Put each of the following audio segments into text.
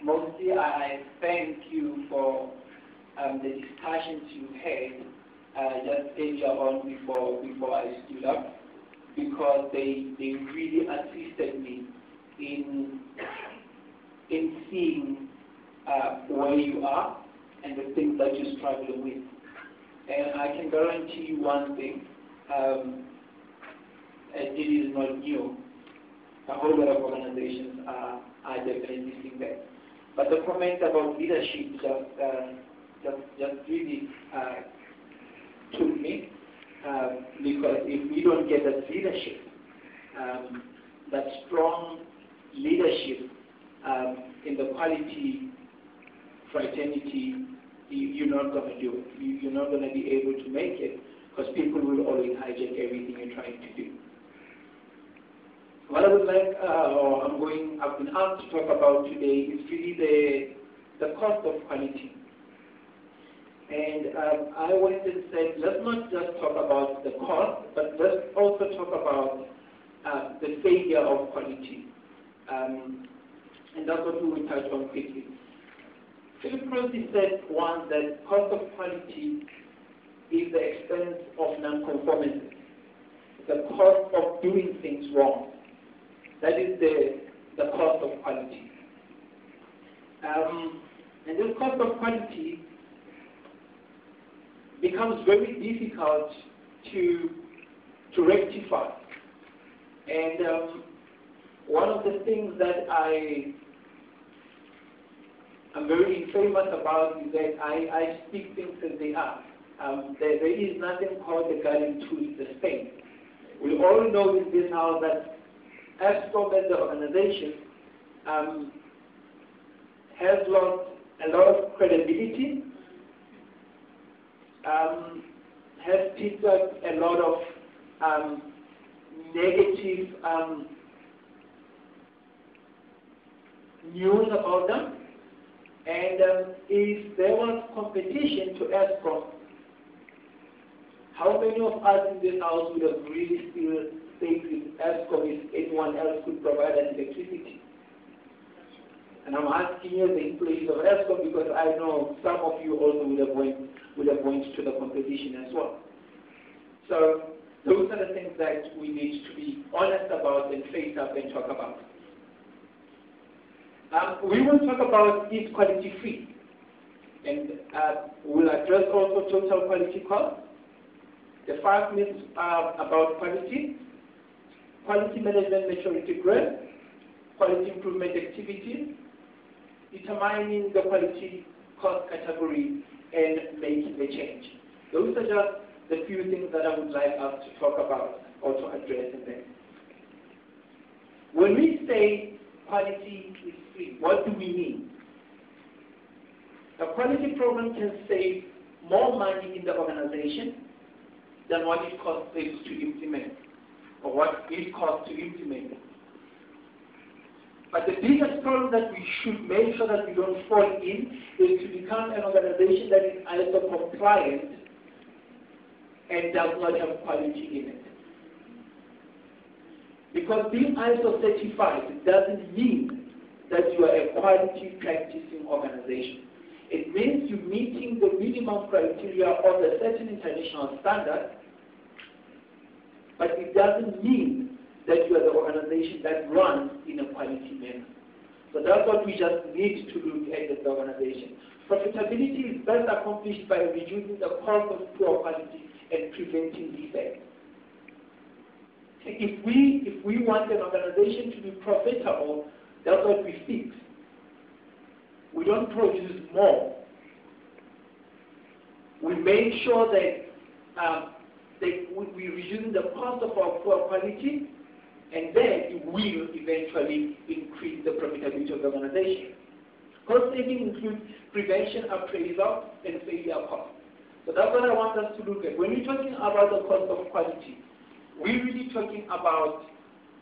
Mostly, I thank you for the discussions you had just earlier on before I stood up, because they really assisted me in seeing where you are and the things that you're struggling with. And I can guarantee you one thing, it is not new. A whole lot of organizations are definitely seeing that. But the comment about leadership just really took me, because if we don't get that leadership, that strong leadership in the quality fraternity, you're not going to do it. You're not going to be able to make it, because people will always hijack everything you're trying to do. What I would like, I've been asked to talk about today is really the cost of quality. And I went and said, let's not just talk about the cost, but let's also talk about the failure of quality. And that's what we will touch on quickly. Philip Crosby said once that cost of quality is the expense of non-conformity, the cost of doing things wrong. That is the cost of quality. And this cost of quality becomes very difficult to rectify. And one of the things that I'm very famous about is that I speak things as they are. There is nothing called the guiding truth, the same. We all know in this house that Eskom as the organization has lost a lot of credibility, has picked up a lot of negative news about them, and if there was competition to Eskom, how many of us in this house would have really still stayed with Eskom if anyone else could provide us electricity? And I'm asking you, the employees of Eskom, because I know some of you also would have went to the competition as well. So those are the things that we need to be honest about and face up and talk about. We will talk about is quality free, and we'll address also total quality cost, the 5 myths about quality, quality management maturity grade, quality improvement activities, determining the quality cost category, and making the change. Those are just the few things that I would like us to talk about or to address in there. When we say quality is free, what do we mean? A quality program can save more money in the organization than what it costs to implement, or what it costs to implement it. But the biggest problem that we should make sure that we don't fall in is to become an organization that is ISO compliant and does not have quality in it. Because being ISO certified doesn't mean that you are a quality practicing organization. It means you're meeting the minimum criteria of a certain international standard, but it doesn't mean that you are the organization that runs in a quality manner. So that's what we just need to look at as the organization. Profitability is best accomplished by reducing the cost of poor quality and preventing defects. If we want an organization to be profitable, that's what we fix. We don't produce more. We make sure that we're reducing the cost of our poor quality, and then it will eventually increase the profitability of the organization. Cost saving includes prevention, appraisal, and failure cost. So that's what I want us to look at. When we're talking about the cost of quality, we're really talking about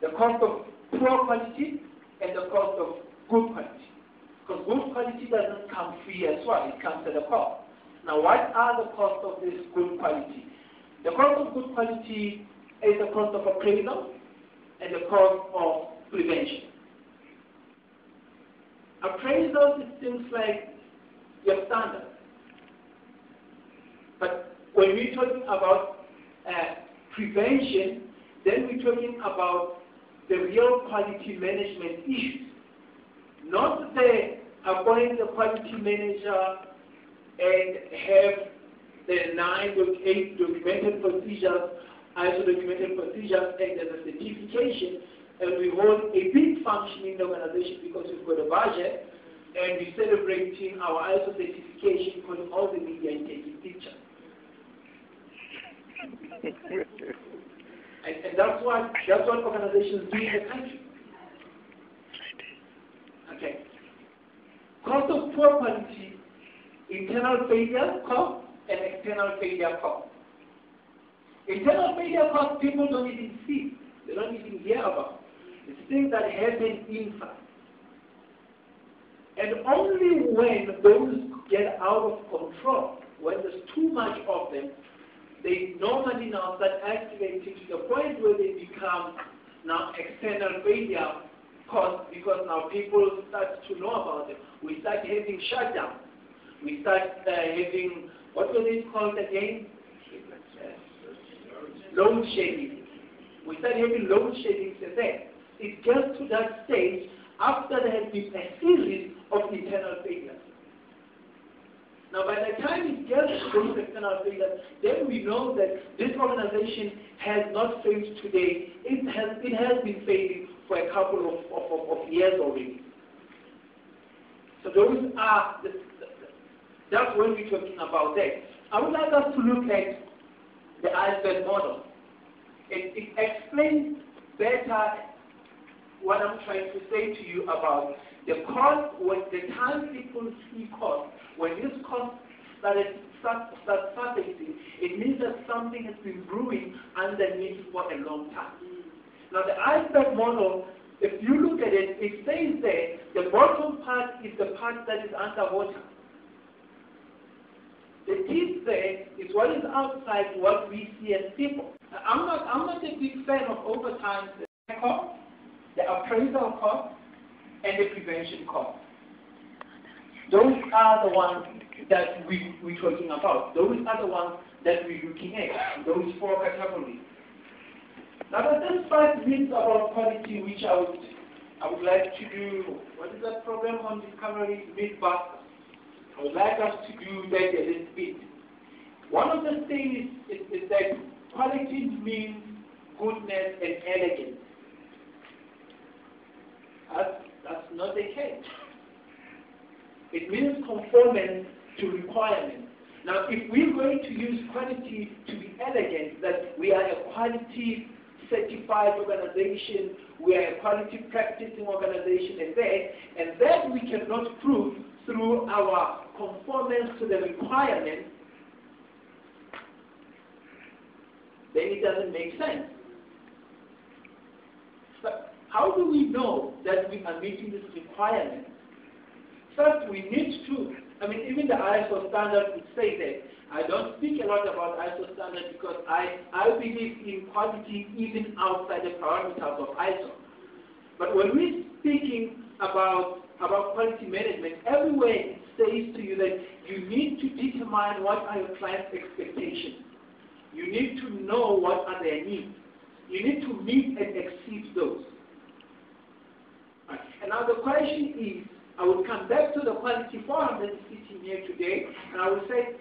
the cost of poor quality and the cost of good quality. Because good quality doesn't come free as well, it comes at a cost. Now, what are the costs of this good quality? The cost of good quality is the cost of appraisal and the cost of prevention. Appraisals, it seems like your standard. But when we're talking about prevention, then we're talking about the real quality management issues. Not the appoint a quality manager and have the 9 or 8 documented procedures, ISO documented procedures, and as a certification, and we hold a big functioning organization because we've got a budget, and we're celebrating our ISO certification, putting all the media and taking pictures. and that's what organizations do in the country. Okay. Cost of poor quality, internal failure cost, and external failure cost. Internal failure cost, people don't even see. They don't even hear about. It's things that happen inside. And only when those get out of control, when there's too much of them, they normally now start activating to the point where they become now external failure cost, because now people start to know about them. We start having shutdown. We start having, what was it called again? Load shedding. We start having load shedding there. It gets to that stage after there has been a series of internal failures. Now, by the time it gets to those external failures, then we know that this organization has not failed today. It has been failing for a couple of years already. So those are, that's when we're talking about that. I would like us to look at the iceberg model. It explains better what I'm trying to say to you about the cost, when the time people see cost, when this cost starts surfacing, it means that something has been brewing underneath for a long time. Now the iceberg model, if you look at it, it says there, the bottom part is the part that is underwater. The tip there is what is outside what we see as people. I'm not a big fan of overtime cost, the appraisal cost, and the prevention cost. Those are the ones that we're talking about. Those are the ones that we're looking at, those 4 categories. Now there's 5 myths about quality which I would like to do. What is that program on Discovery? Mythbusters. I would like us to do that a little bit. One of the things is that quality means goodness and elegance. That's not the case. It means conformance to requirements. Now, if we're going to use quality to be elegant, that we are a quality certified organization, we are a quality practicing organization, and that we cannot prove through our conformance to the requirements, then it doesn't make sense. But how do we know that we are meeting this requirement? First, we need to, even the ISO standard would say that. I don't speak a lot about ISO standard because I believe in quality even outside the parameters of ISO. But when we're speaking about quality management, everywhere it says to you that you need to determine what are your client's expectations. You need to know what are their needs. You need to meet and exceed those. Right. And now the question is, I will come back to the quality forum that is sitting here today, and I will say,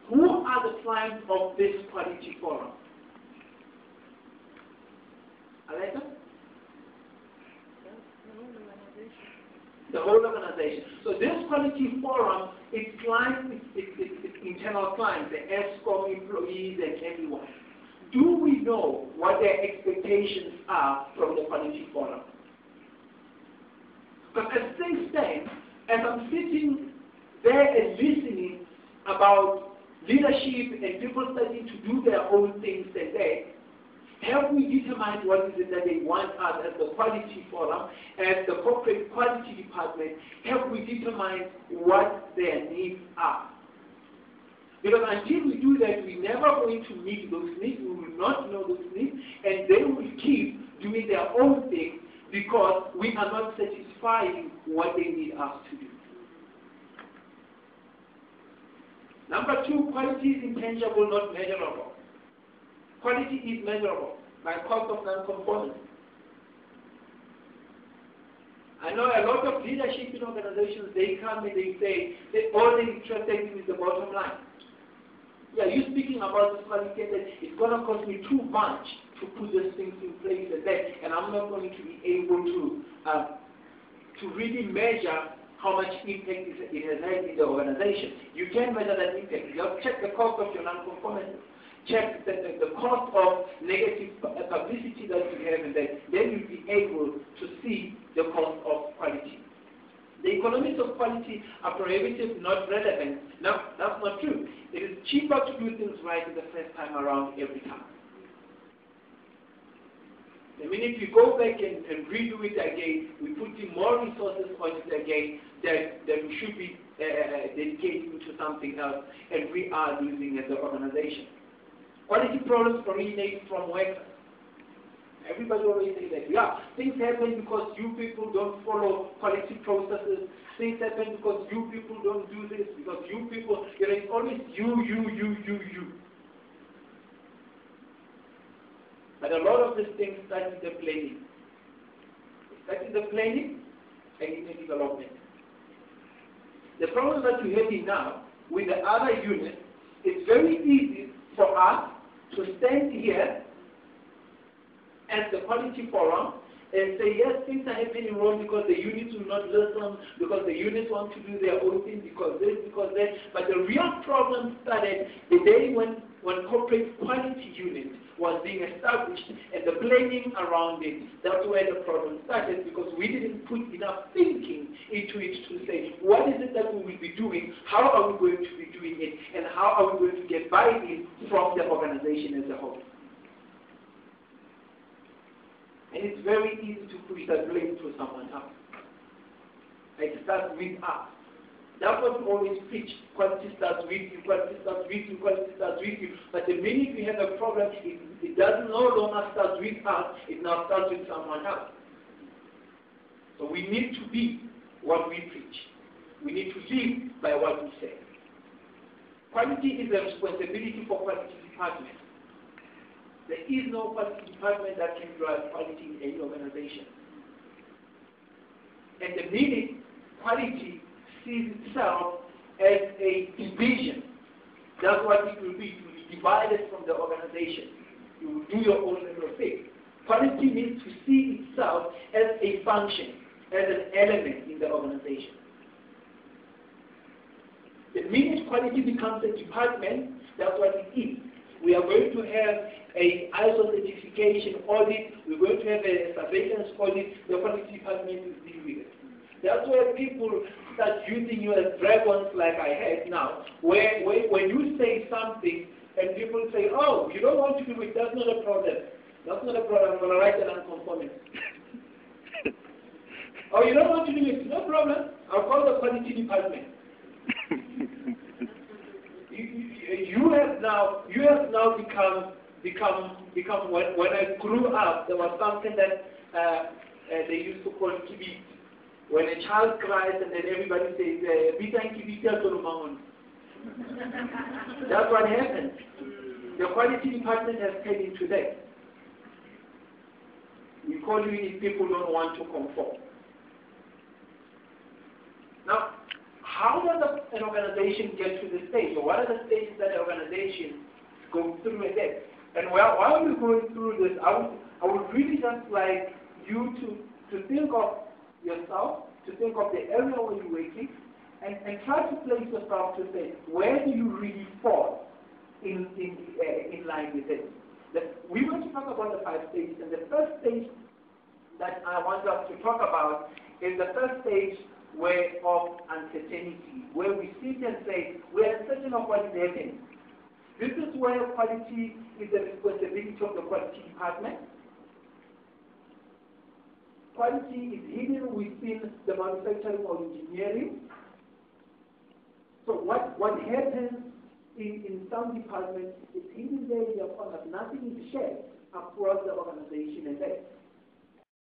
who are the clients of this quality forum? Alexa? The whole organization. So this quality forum, its clients, its internal clients, the ESCOM employees and everyone. Do we know what their expectations are from the quality forum? Because as things stand, as I'm sitting there and listening about leadership and people starting to do their own things and that, have we determined what is it that they want us as the quality forum, as the corporate quality department, have we determined what their needs are? Because until we do that, we're never going to meet those needs, we will not know those needs, and they will keep doing their own thing because we are not satisfied quantifying what they need us to do. Number two, quality is intangible, not measurable. Quality is measurable by cost of non-conformity. I know a lot of leadership in organizations, they come and they say that all they're interested in is the bottom line. Yeah, you're speaking about this quality and that it's going to cost me too much to put these things in place and that, and I'm not going to be able to really measure how much impact it has had in the organization. You can measure that impact. You have to check the cost of your non-conformity. Check the cost of negative publicity that you have, and then you'll be able to see the cost of quality. The economics of quality are prohibitive, not relevant. No, that's not true. It is cheaper to do things right the first time around every time. The minute we go back and redo it again, we put in more resources on it again that we should be dedicating to something else, and we are losing as an organization. Quality problems originate from workers. Everybody always says that. Yeah, things happen because you people don't follow quality processes. Things happen because you people don't do this, because you people, it's always you. But a lot of these things start with the planning. It starts with the planning and in the development. The problem that we're having now with the other units, it's very easy for us to stand here at the quality forum and say, yes, things are happening wrong because the units will not listen, because the units want to do their own thing, because this, because that. But the real problem started the day when corporate quality unit was being established and the planning around it. That's where the problem started, because we didn't put enough thinking into it to say, what is it that we will be doing, how are we going to be doing it, and how are we going to get buy-in from the organization as a whole. And it's very easy to push that blame to someone else. It starts with us. That's what we always preach. Quality starts with you, quality starts with you, quality starts with you. But the minute we have a problem, it doesn't no longer start with us, it now starts with someone else. So we need to be what we preach. We need to live by what we say. Quality is a responsibility for quality department. There is no quality department that can drive quality in any organization. And the minute quality sees itself as a division, that's what it will be. It will be divided from the organization. You will do your own little thing. Quality needs to see itself as a function, as an element in the organization. The minute quality becomes a department, that's what it is. We are going to have an ISO certification audit. We're going to have a surveillance audit. The quality department will deal with it. That's where people start using you as dragons like I had now, where when you say something and people say, oh, you don't want to do it, that's not a problem. That's not a problem. I'm going to write an non-conformity. Oh, you don't want to do it? No problem. I'll call the quality department. You have now become when I grew up, there was something that they used to call kibit. When a child cries and then everybody says, Bita kibita tolumangon. That's what happened. The quality department has turned into that. We call you if people don't want to conform. Now, how does an organization get to this stage? Or what are the stages that an organization goes through with it? And while we're going through this, I would really just like you to think of yourself, to think of the area where you're working, and try to place yourself to say, where do you really fall in line with it? We want to talk about the 5 stages, and the first stage that I want us to talk about is the first stage of uncertainty, where we sit and say, we are uncertain of what is happening. This is where quality is the responsibility of the quality department. Quality is hidden within the manufacturing or engineering. So what happens in some departments is hidden there in the corner. Nothing is shared across the organization, and